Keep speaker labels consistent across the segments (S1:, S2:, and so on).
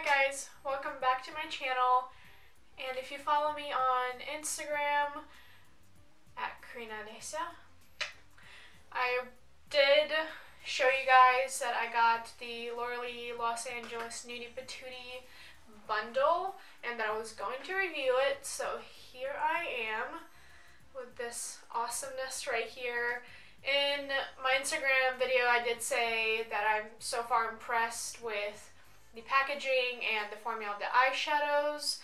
S1: Hi guys, welcome back to my channel, and if you follow me on Instagram at Karina Olesya, I did show you guys that I got the Lee Nudie Patootie bundle and that I was going to review it, so here I am with this awesomeness right here. In my Instagram video I did say that I'm so far impressed with the packaging and the formula of the eyeshadows.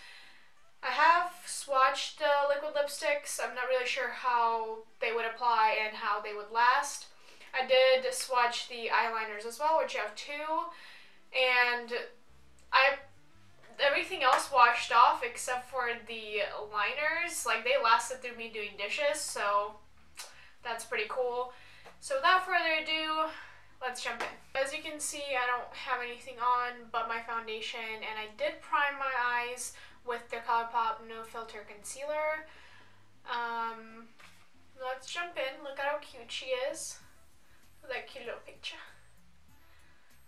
S1: I have swatched the liquid lipsticks. I'm not really sure how they would apply and how they would last. I did swatch the eyeliners as well, which I have two, and everything else washed off except for the liners. Like, they lasted through me doing dishes, so that's pretty cool. So without further ado, let's jump in. As you can see, I don't have anything on but my foundation, and I did prime my eyes with the ColourPop No Filter Concealer. Let's jump in. Look at how cute she is. Look at that cute little picture.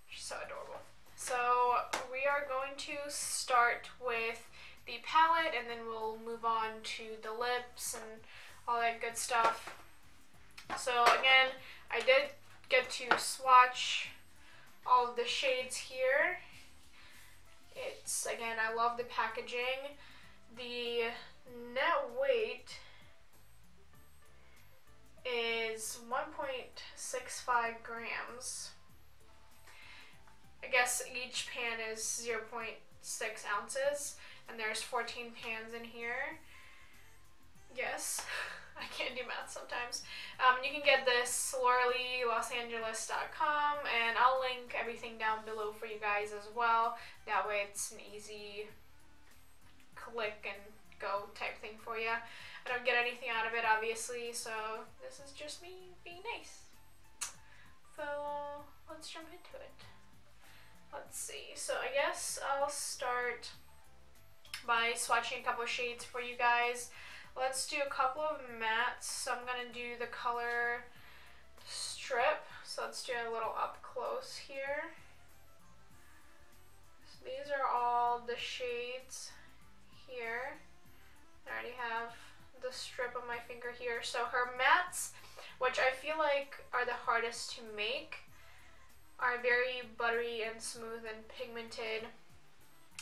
S1: She's so adorable. So we are going to start with the palette, and then we'll move on to the lips and all that good stuff. So again, I did get to swatch all of the shades here. It's, again, I love the packaging. The net weight is 1.65 grams. I guess each pan is 0.6 ounces, and there's 14 pans in here. Yes. I can't do math sometimes. You can get this LoreallyLosAngeles.com, and I'll link everything down below for you guys as well. That way it's an easy click and go type thing for you. I don't get anything out of it, obviously, so this is just me being nice. So let's jump into it. Let's see. So I guess I'll start by swatching a couple of shades for you guys. Let's do a couple of mattes. So I'm going to do the color strip. So let's do a little up close here. So these are all the shades here. I already have the strip on my finger here. So her mattes, which I feel like are the hardest to make, are very buttery and smooth and pigmented.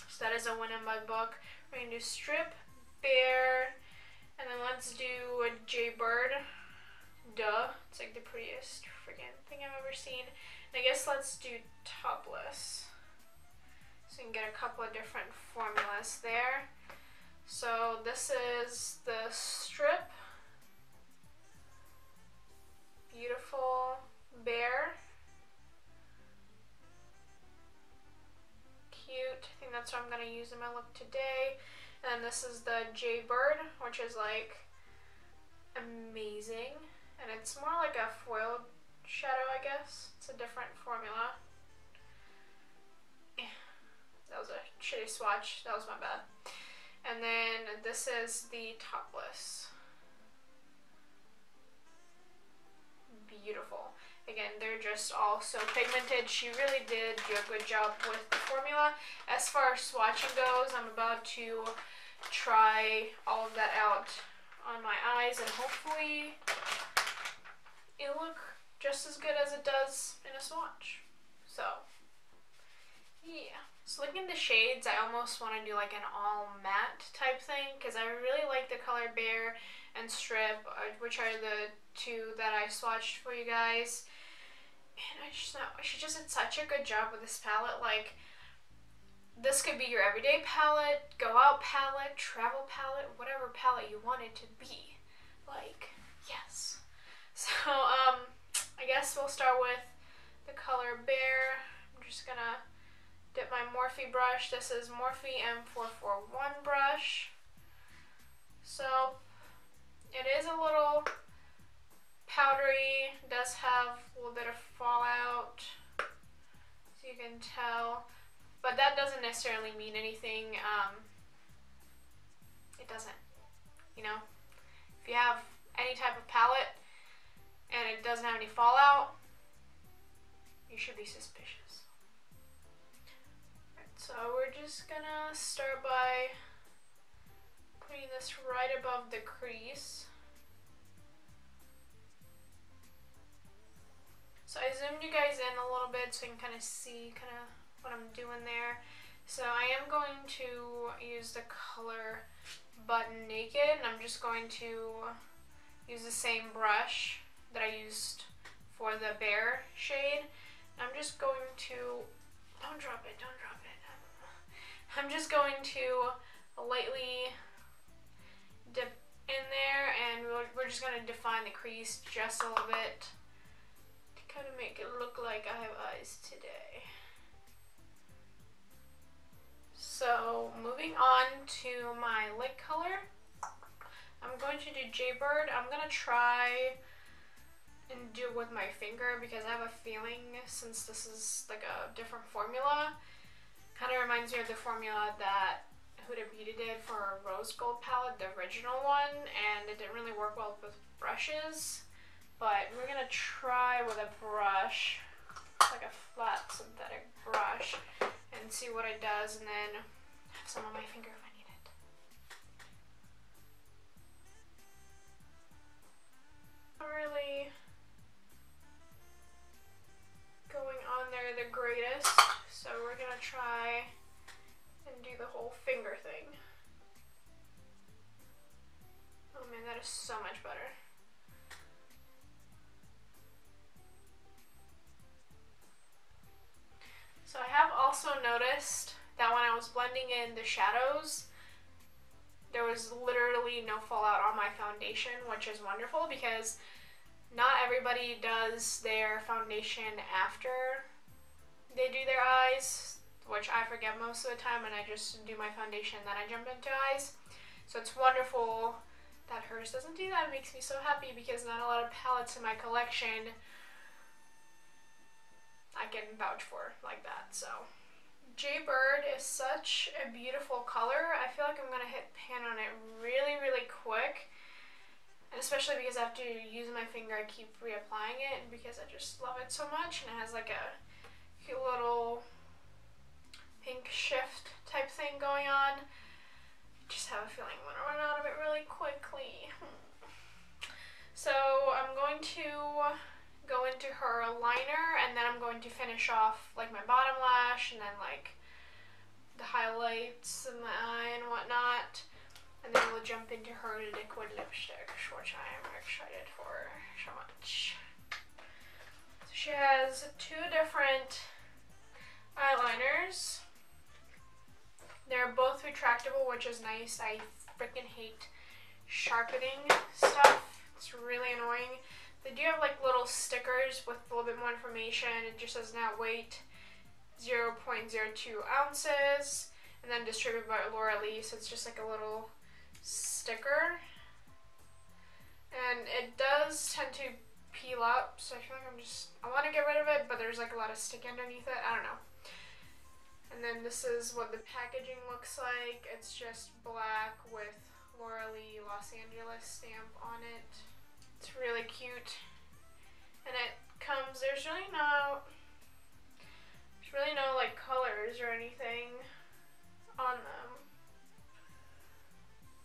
S1: So that is a win in my book. We're going to do strip, bare, and then let's do a Jaybird. Duh. It's like the prettiest freaking thing I've ever seen. And I guess let's do topless. So you can get a couple of different formulas there. So this is the strip. Beautiful. Bare. Cute. I think that's what I'm going to use in my look today. And this is the Jaybird, which is like amazing, and it's more like a foiled shadow, I guess. It's a different formula. That was a shitty swatch, that was my bad. And then this is the topless. Beautiful. Again, they're just all so pigmented. She really did do a good job with the formula. As far as swatching goes, I'm about to try all of that out on my eyes, and hopefully it'll look just as good as it does in a swatch. So yeah. So looking at the shades, I almost want to do like an all matte type thing, because I really like the color Bare and Strip, which are the two that I swatched for you guys. And I just know she just did such a good job with this palette. Like, this could be your everyday palette, go out palette, travel palette, whatever palette you want it to be. Like, yes. So, I guess we'll start with the color Bare. I'm just gonna dip my Morphe brush. This is Morphe M441 brush. So, it is a little powdery, does have a little bit of fallout, so you can tell. But that doesn't necessarily mean anything. It doesn't. You know, if you have any type of palette and it doesn't have any fallout, you should be suspicious. Right, so we're just gonna start by putting this right above the crease. So I zoomed you guys in a little bit so you can kind of see what I'm doing there. So I am going to use the color Butt Naked, and I'm just going to use the same brush that I used for the Bear shade. I'm just going to, don't drop it. I'm just going to lightly dip in there, and we're just going to define the crease just a little bit to kind of make it look like I have eyes today. So moving on to my lip color, I'm going to do Jaybird. I'm going to try and do it with my finger because I have a feeling, since this is like a different formula, kind of reminds me of the formula that Huda Beauty did for our Rose Gold palette, the original one, and it didn't really work well with brushes. But we're going to try with a brush, like a flat synthetic brush, and see what it does, and then have some on my finger if I need it. Not really going on there the greatest, so we're gonna try and do the whole finger thing. Oh man, that is so much better. So I have also noticed that when I was blending in the shadows, there was literally no fallout on my foundation, which is wonderful because not everybody does their foundation after they do their eyes, which I forget most of the time, and I just do my foundation and then I jump into eyes. So it's wonderful that hers doesn't do that. It makes me so happy because not a lot of palettes in my collection I can vouch for like that. So Jaybird is such a beautiful color. I feel like I'm gonna hit pan on it really quick, and especially because I have to use my finger, I keep reapplying it, and because I just love it so much, and it has like a cute little pink shift type thing going on. I just have a feeling I'm gonna run out of it really quickly. So I'm going to go into her liner, and then I'm going to finish off like my bottom lash and then like the highlights in my eye and whatnot, and then we'll jump into her liquid lipstick, which I am excited for so much. So she has two different eyeliners. They're both retractable, which is nice. I freaking hate sharpening stuff. It's really annoying. They do have like little stickers with a little bit more information. It just says now weight 0.02 ounces, and then distributed by Lee. So it's just like a little sticker, and it does tend to peel up. So I feel like I want to get rid of it, but there's like a lot of stick underneath it. I don't know. And then this is what the packaging looks like. It's just black with Lee Los Angeles stamp on it. It's really cute, and it comes, there's really no like colors or anything on them.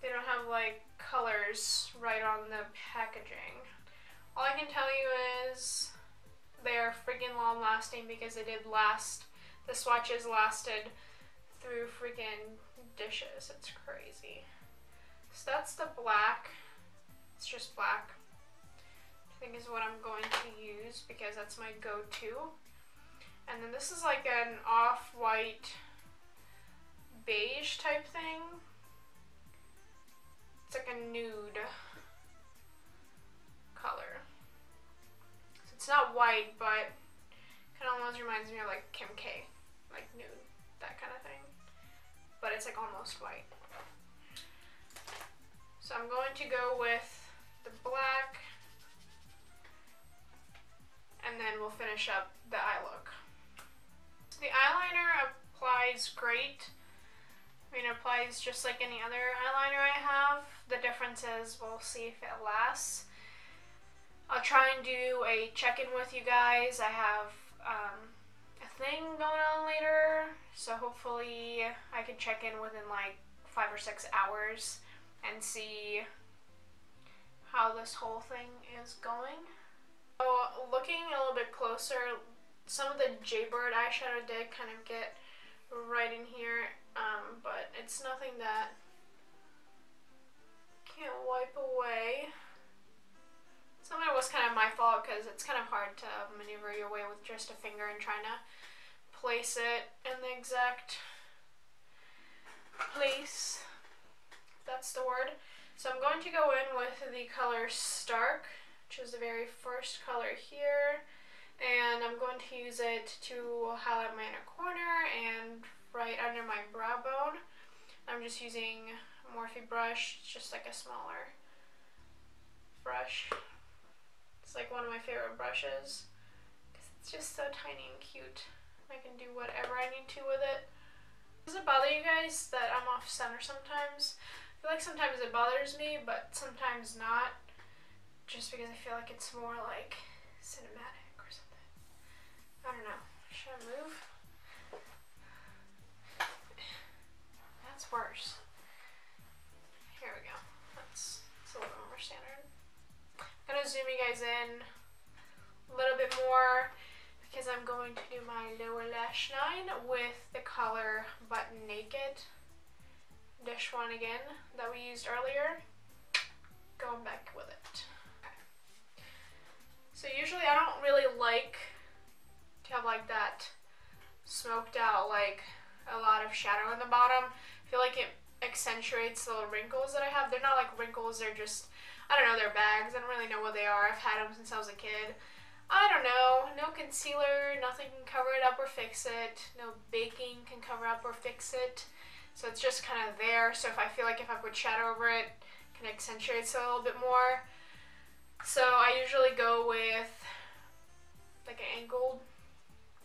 S1: They don't have like colors right on the packaging. All I can tell you is they are freaking long lasting because they did last, the swatches lasted through freaking dishes. It's crazy. So that's the black. It's just black. I think is what I'm going to use because that's my go-to. And then this is like an off-white beige type thing. It's like a nude color. So it's not white, but kind of almost reminds me of like Kim K, like nude, that kind of thing. But it's like almost white. So I'm going to go with the black, and then we'll finish up the eye look. So the eyeliner applies great. I mean, it applies just like any other eyeliner I have. The difference is we'll see if it lasts. I'll try and do a check-in with you guys. I have a thing going on later, so hopefully I can check in within like 5 or 6 hours and see how this whole thing is going. So looking a little bit closer, some of the Jaybird eyeshadow did kind of get right in here, but it's nothing that can't wipe away. Some of it was kind of my fault because it's kind of hard to maneuver your way with just a finger and trying to place it in the exact place, if that's the word. So I'm going to go in with the color Stark, which is the very first color here, and I'm going to use it to highlight my inner corner and right under my brow bone. I'm just using a Morphe brush. It's just like a smaller brush. It's like one of my favorite brushes because it's just so tiny and cute. I can do whatever I need to with it. Does it bother you guys that I'm off center sometimes? I feel like sometimes it bothers me, but sometimes not. Just because I feel like it's more like cinematic or something. I don't know. Should I move? That's worse. Here we go. That's a little bit more standard. I'm gonna zoom you guys in a little bit more because I'm going to do my lower lash line with the color Butt Naked. Dish one again that we used earlier. Going back with it. Okay. So usually I don't really like to have like that smoked out, like a lot of shadow in the bottom. I feel like it accentuates the little wrinkles that I have. They're not like wrinkles, they're just, I don't know, they're bags. I don't really know what they are. I've had them since I was a kid. I don't know. No concealer, nothing can cover it up or fix it. No baking can cover up or fix it. So it's just kind of there. So if I feel like if I put shadow over it, it can accentuate it a little bit more. So I usually go with like an angled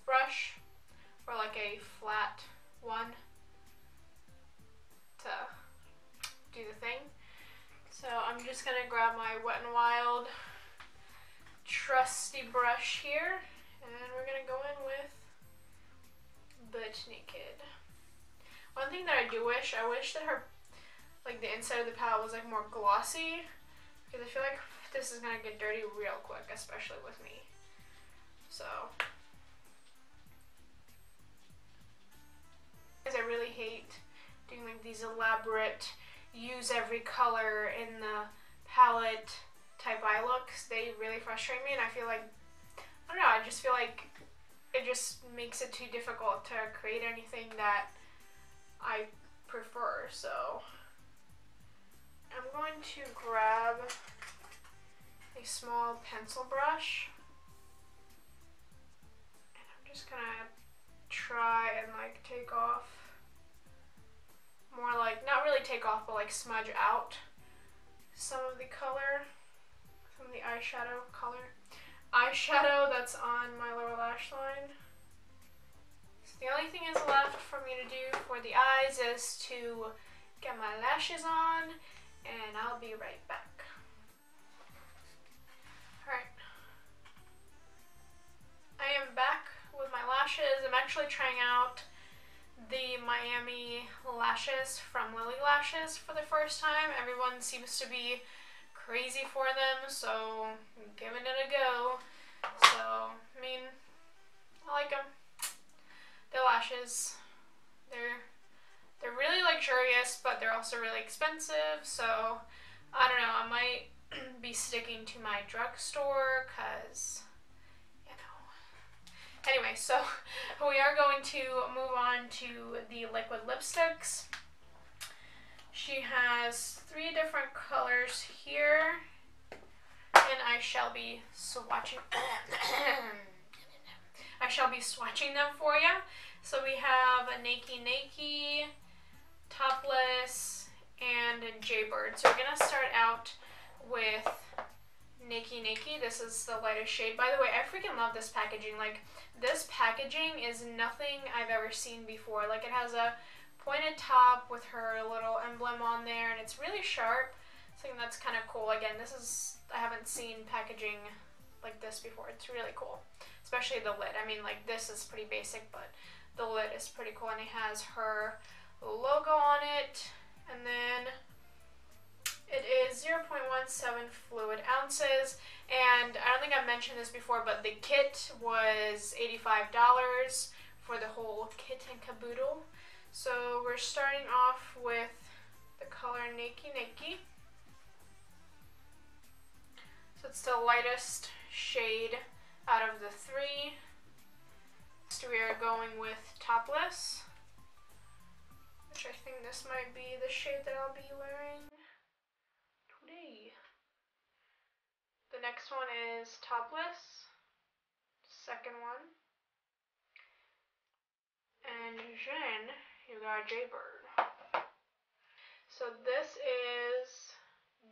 S1: brush or like a flat one to do the thing. So I'm just gonna grab my Wet n Wild trusty brush here, and we're gonna go in with Butt Naked. One thing that I wish that her, like the inside of the palette was like more glossy, because I feel like this is gonna get dirty real quick, especially with me. So, because I really hate doing like these elaborate use every color in the palette type eye looks. They really frustrate me, and I feel like, I don't know, I just feel like it just makes it too difficult to create anything that I prefer. So I'm going to grab a small pencil brush, and I'm just gonna try and like take off, more like, not really take off, but like smudge out some of the color from the eyeshadow that's on my lower lash line. So the only thing is left for me to do for the eyes is to get my lashes on, and I'll be right back. Alright. I am back with my lashes. I'm actually trying out the Miami lashes from Lily Lashes for the first time. Everyone seems to be crazy for them, so I'm giving it a go. So, I mean, I like them. The lashes, they're really luxurious, but they're also really expensive, so I don't know, I might be sticking to my drugstore, cause you know. Anyway, so we are going to move on to the liquid lipsticks. She has 3 different colors here, and I shall be swatching them for you. So we have a Nakey, Topless, and a Jaybird. So we're gonna start out with Nakey. This is the lightest shade. By the way, I freaking love this packaging. Like, this packaging is nothing I've ever seen before. Like, it has a pointed top with her little emblem on there, and it's really sharp. I think that's kind of cool. Again, this is, I haven't seen packaging like this before. It's really cool, especially the lid. I mean, like this is pretty basic, but the lid is pretty cool, and it has her logo on it. And then it is 0.17 fluid ounces, and I don't think I mentioned this before, but the kit was $85 for the whole kit and caboodle. So we're starting off with the color Nakey Nakey. So it's the lightest shade out of the three. Next we are going with Topless, which I think this might be the shade that I'll be wearing today. The next one is Topless, second one. And then you got Jaybird. So this is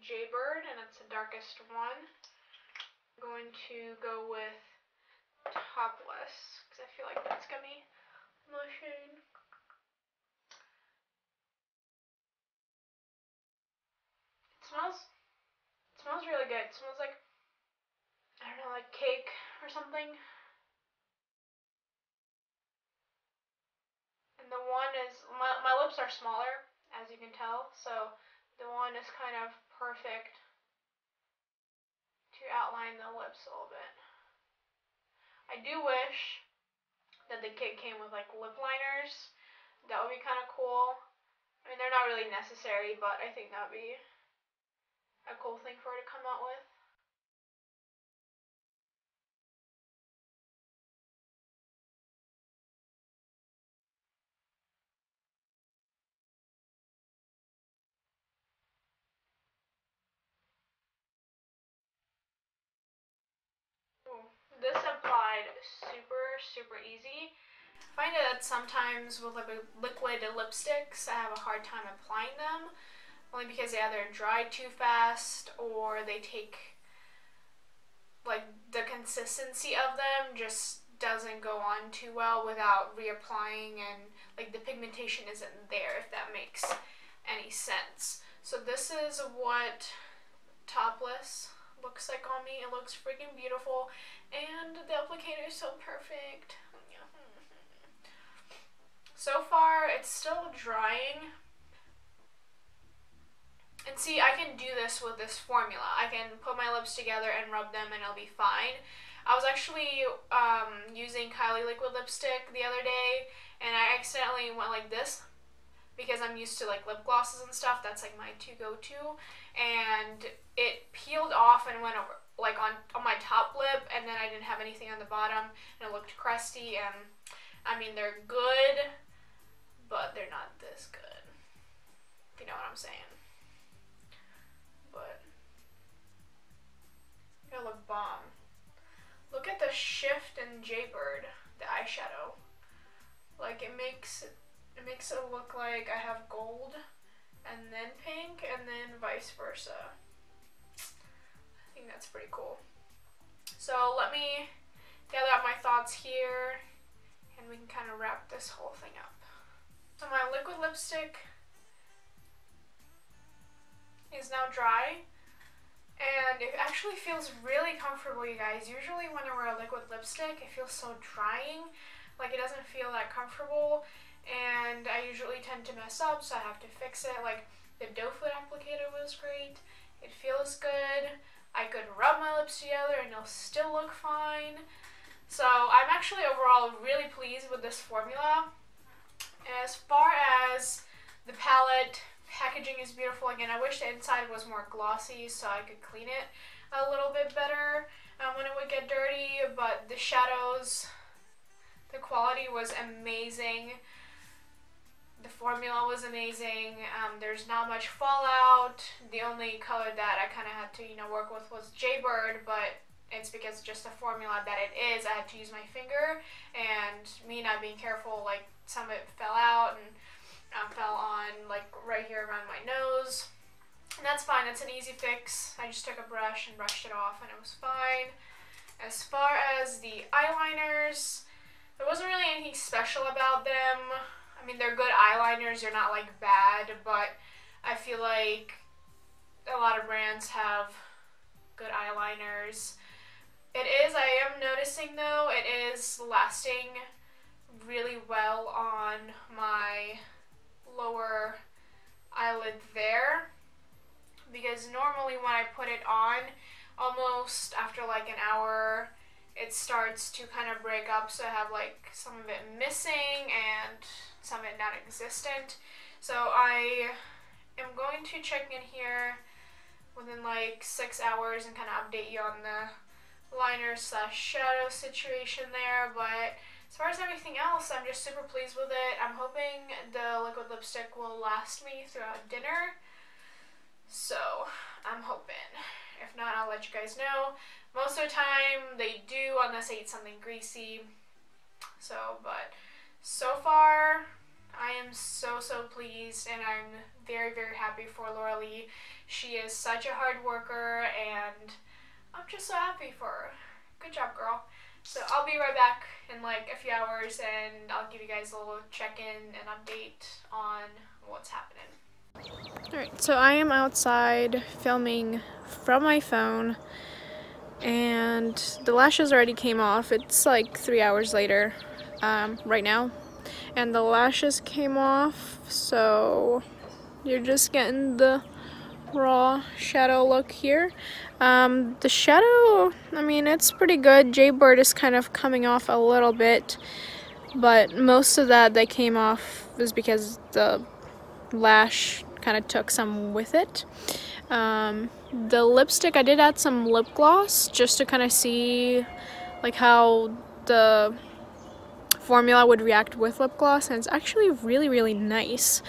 S1: Jaybird, and it's the darkest one. I'm going to go with Topless, because I feel like that's gonna be my shade. It smells really good. It smells like, I don't know, like cake or something. And the one is, my lips are smaller, as you can tell, so the one is kind of perfect to outline the lips a little bit. I do wish that the kit came with like lip liners. That would be kind of cool. I mean, they're not really necessary, but I think that would be a cool thing for her to come out with. Ooh, this applied super easy. I find that sometimes with liquid lipsticks, I have a hard time applying them, only because they either dry too fast or they take, like, the consistency of them just doesn't go on too well without reapplying, and like the pigmentation isn't there, if that makes any sense. So this is what Topless looks like on me. It looks freaking beautiful, and the applicator is so perfect. So far, it's still drying. And see, I can do this with this formula. I can put my lips together and rub them and it'll be fine. I was actually using Kylie liquid lipstick the other day, and I accidentally went like this because I'm used to like lip glosses and stuff. That's like my go-to. And it peeled off and went over like on my top lip, and then I didn't have anything on the bottom, and it looked crusty. And I mean, they're good, but they're not this good, if you know what I'm saying. But they look bomb. Look at the shift in Jaybird, the eyeshadow. Like it makes it look like I have gold and then pink and then vice versa. I think that's pretty cool. So let me gather up my thoughts here and we can kind of wrap this whole thing up. So my liquid lipstick is now dry, and it actually feels really comfortable, you guys. Usually when I wear a liquid lipstick, it feels so drying, like it doesn't feel that comfortable, and I usually tend to mess up, so I have to fix it. Like the doe foot applicator was great, it feels good, I could rub my lips together and it'll still look fine. So I'm actually overall really pleased with this formula. As far as the palette, packaging is beautiful. Again, I wish the inside was more glossy so I could clean it a little bit better when it would get dirty, but the shadows, the quality was amazing. The formula was amazing. There's not much fallout. The only color that I kind of had to, work with was Jaybird, but it's because just the formula that it is, I had to use my finger, and me not being careful, like some of it fell out and fell on like right here around my nose. And that's fine, it's an easy fix. I just took a brush and brushed it off and it was fine. As far as the eyeliners, there wasn't really anything special about them. I mean, they're good eyeliners, they're not like bad, but I feel like a lot of brands have good eyeliners. It is, I am noticing though, it is lasting really well on my lower eyelid there, because normally when I put it on, almost after like an hour, it starts to kind of break up, so I have like some of it missing and some of it non-existent. So I am going to check in here within like 6 hours and kind of update you on the liner slash shadow situation there. But as far as everything else, I'm just super pleased with it. I'm hoping the liquid lipstick will last me throughout dinner, so I'm hoping. If not, I'll let you guys know. Most of the time they do, unless I eat something greasy. So, but so far I am so pleased, and I'm very happy for Laura Lee. She is such a hard worker, and I'm just so happy for her. Good job, girl. So I'll be right back in like a few hours, and I'll give you guys a little check-in and update on what's happening. Alright, so I am outside filming from my phone, and the lashes already came off. It's like 3 hours later right now, and the lashes came off, so you're just getting the raw shadow look here. The shadow, I mean, it's pretty good. Jaybird is kind of coming off a little bit, but most of that came off was because the lash kind of took some with it. The lipstick, I did add some lip gloss just to kind of see like how the formula would react with lip gloss, and it's actually really nice.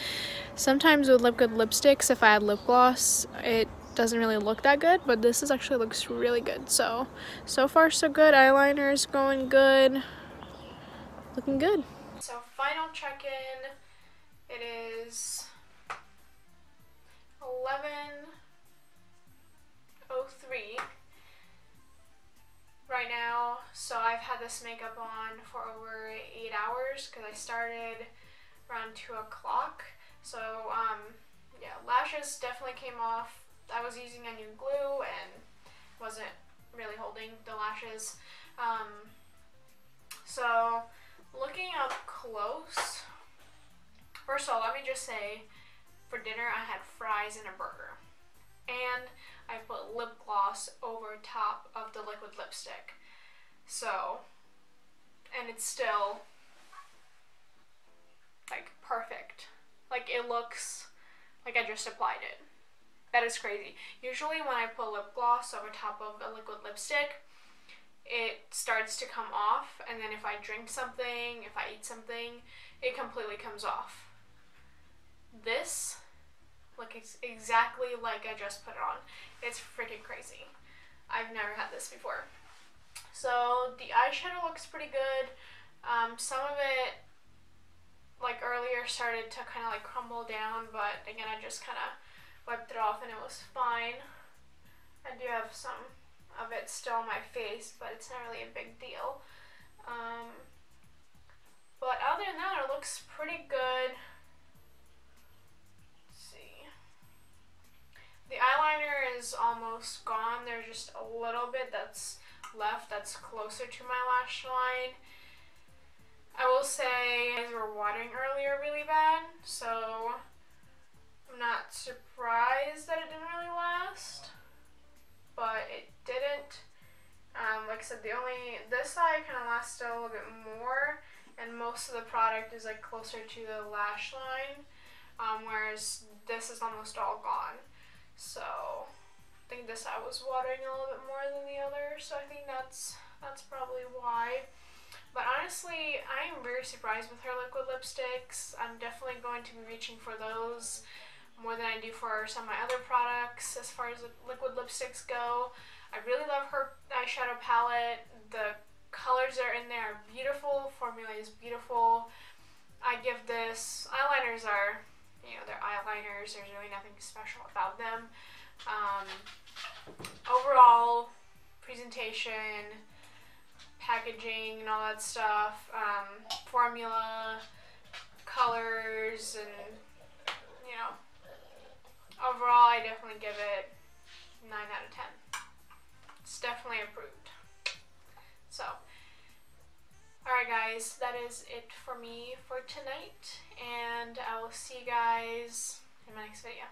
S1: Sometimes with liquid lipsticks, if I add lip gloss, it doesn't really look that good, but this actually looks really good. So far so good. Eyeliner is going good. Looking good. So final check-in. It is 11:03 right now. So I've had this makeup on for over 8 hours because I started around 2 o'clock. So yeah, lashes definitely came off. I was using a new glue and wasn't really holding the lashes. So looking up close, first of all, let me just say, for dinner I had fries and a burger, and I put lip gloss over top of the liquid lipstick. So, and it's still like perfect. Like, it looks like I just applied it. That is crazy. Usually when I put lip gloss over top of a liquid lipstick, it starts to come off, and then if I drink something, if I eat something, it completely comes off. This looks exactly like I just put it on. It's freaking crazy. I've never had this before. So the eyeshadow looks pretty good. Some of it, like earlier, started to kind of like crumble down, but again, I just kind of wiped it off and it was fine. I do have some of it still on my face, but it's not really a big deal. But other than that, it looks pretty good. Let's see. The eyeliner is almost gone. There's just a little bit that's left that's closer to my lash line. I will say, you guys were watering earlier really bad, so I'm not surprised that it didn't really last, but it didn't. Like I said, this side kind of lasted a little bit more, and most of the product is like closer to the lash line, whereas this is almost all gone. So I think this side was watering a little bit more than the other, so I think that's probably why. But honestly, I am very surprised with her liquid lipsticks. I'm definitely going to be reaching for those more than I do for some of my other products as far as liquid lipsticks go. I really love her eyeshadow palette. The colors that are in there are beautiful. Formula is beautiful. I give this, eyeliners are, you know, they're eyeliners. There's really nothing special about them. Overall, presentation, packaging and all that stuff, formula, colors, and, you know, overall I definitely give it 9 out of 10. It's definitely approved. guys, that is it for me for tonight, and I will see you guys in my next video.